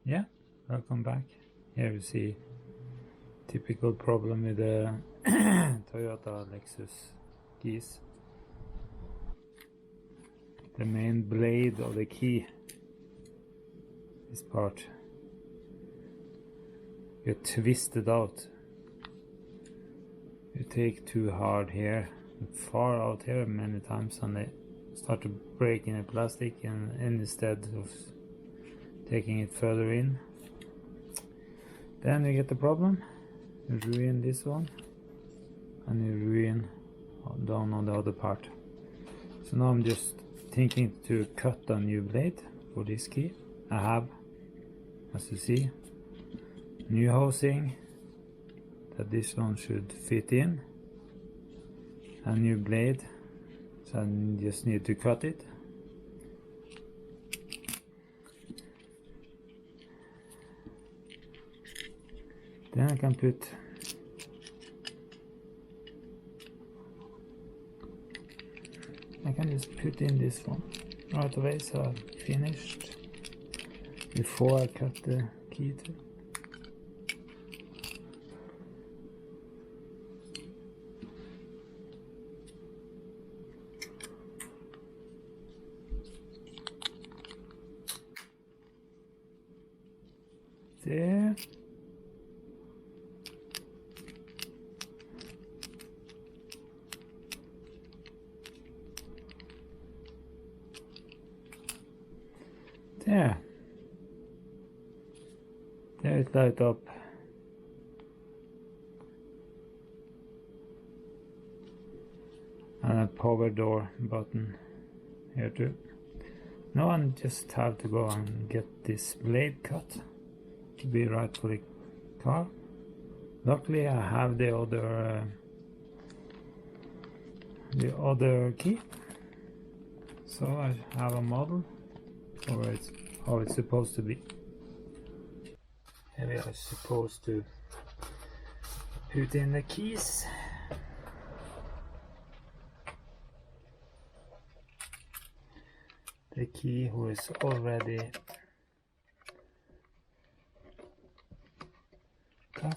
Yeah, welcome back. Here we see typical problem with the Toyota Lexus keys. The main blade of the key, this part, get twisted out. You take too hard here, far out here many times, and they start to break in the plastic, and instead of taking it further in, then you get the problem. You ruin this one and you ruin down on the other part. So now I'm just thinking to cut a new blade for this key. I have, as you see, new housing that this one should fit in, a new blade, so I just need to cut it. Then I can just put in this one right away, so I've finished before I cut the key too. There. There it light up. And a power door button here too. Now I just have to go and get this blade cut to be right for the car. Luckily I have the other key, so I have a model for how it's supposed to be. Here we are supposed to put in the keys. The key who is already cut.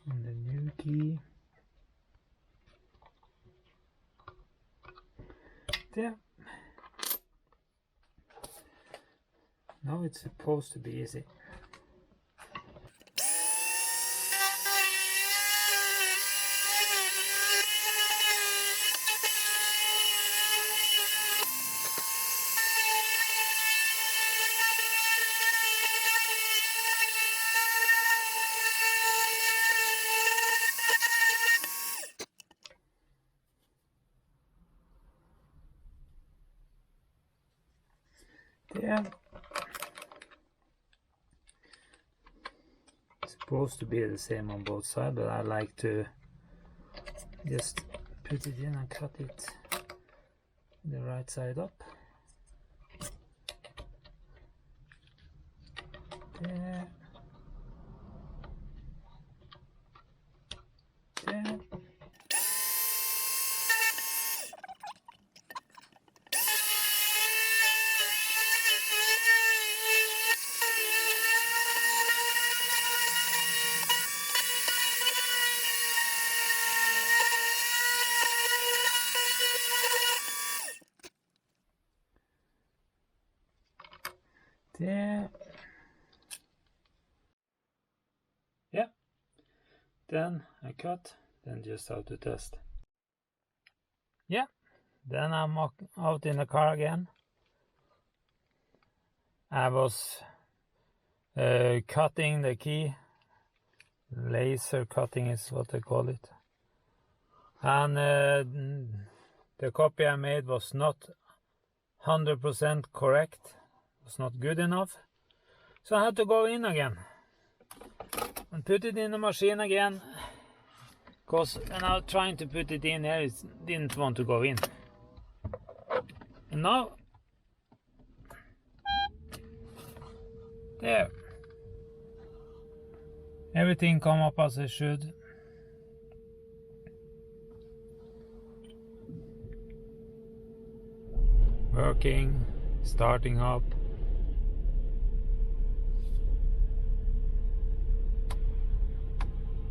And the new key. There. Now it's supposed to be easy. There. Supposed to be the same on both sides, but I like to just put it in and cut it the right side up. There. There. There. Yeah. Then I cut, then just out to test. Yeah. Then I'm out in the car again. I was cutting the key. Laser cutting is what they call it. And the copy I made was not 100% correct. Was not good enough, so I had to go in again and put it in the machine again, because when I was trying to put it in here, it didn't want to go in. And now there Everything come up as it should. Working, starting up.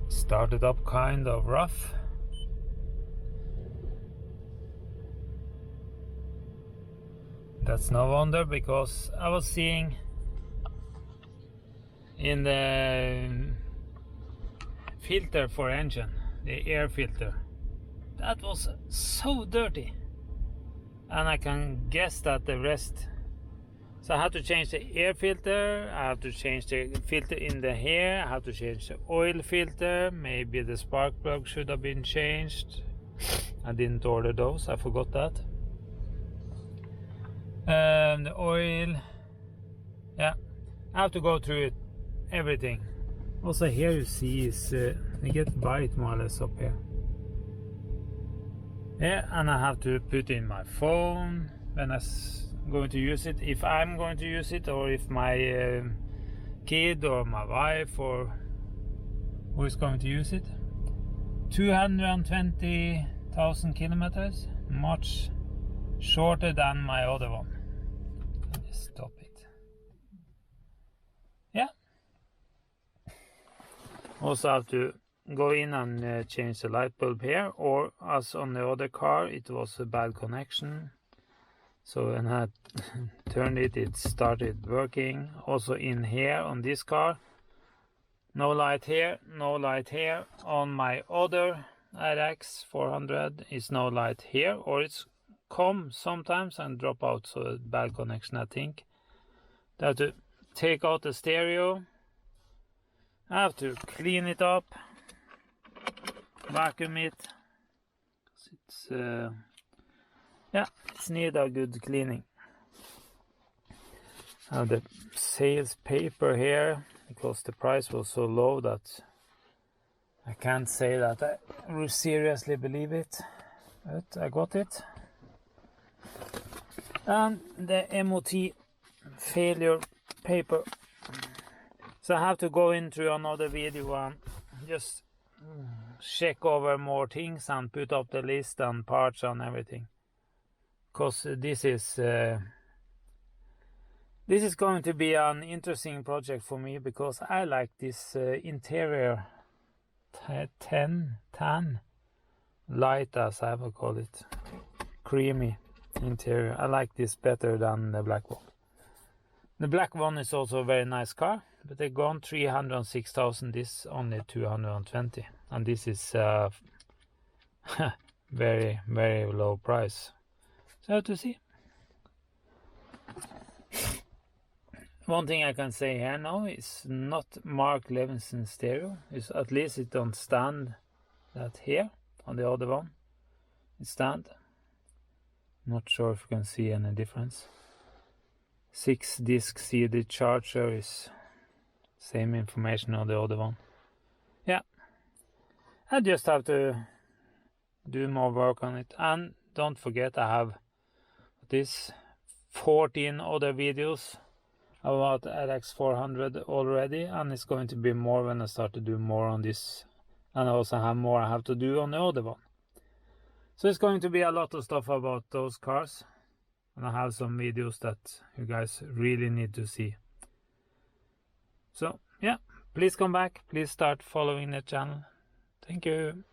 Started up kind of rough. That's no wonder, because I was seeing in the filter for engine, the air filter, that was so dirty, and I can guess that the rest. So I have to change the air filter, I have to change the filter in the hair, I have to change the oil filter, maybe the spark plug should have been changed. I didn't order those, I forgot that. The oil, yeah, I have to go through it, everything. Also here you see is, I get bite more or less up here. Yeah, and I have to put in my phone when I'm going to use it, if I'm going to use it, or if my kid or my wife or who is going to use it. 220,000 kilometers, much shorter than my other one. Let me stop it. Yeah. Also have to go in and change the light bulb here, or as on the other car it was a bad connection, so when I turned it, it started working. Also in here on this car, no light here, no light here. On my other RX400 is no light here, or it's come sometimes and drop out, so bad connection I think. I have to take out the stereo, I have to clean it up, vacuum it. It's yeah, it's need a good cleaning. I have the sales paper here because the price was so low that I can't say that I seriously believe it, but I got it. And the MOT failure paper. So I have to go into another video and just check over more things and put up the list and parts and everything, because this is going to be an interesting project for me, because I like this interior tan light, as I would call it, creamy interior. I like this better than the black one. The black one is also a very nice car, but they gone 306,000, this only 220, and this is very, very low price. So to see. One thing I can say here now is not Mark Levinson stereo. It's, at least it don't stand that here. On the other one it stand. Not sure if you can see any difference. 6-disc CD charger is same information on the other one. Yeah, I just have to do more work on it. And don't forget, I have this 14 other videos about RX400 already, and it's going to be more when I start to do more on this, and I also have more I have to do on the other one. So it's going to be a lot of stuff about those cars, and I have some videos that you guys really need to see. So yeah, please come back, please start following the channel. Thank you.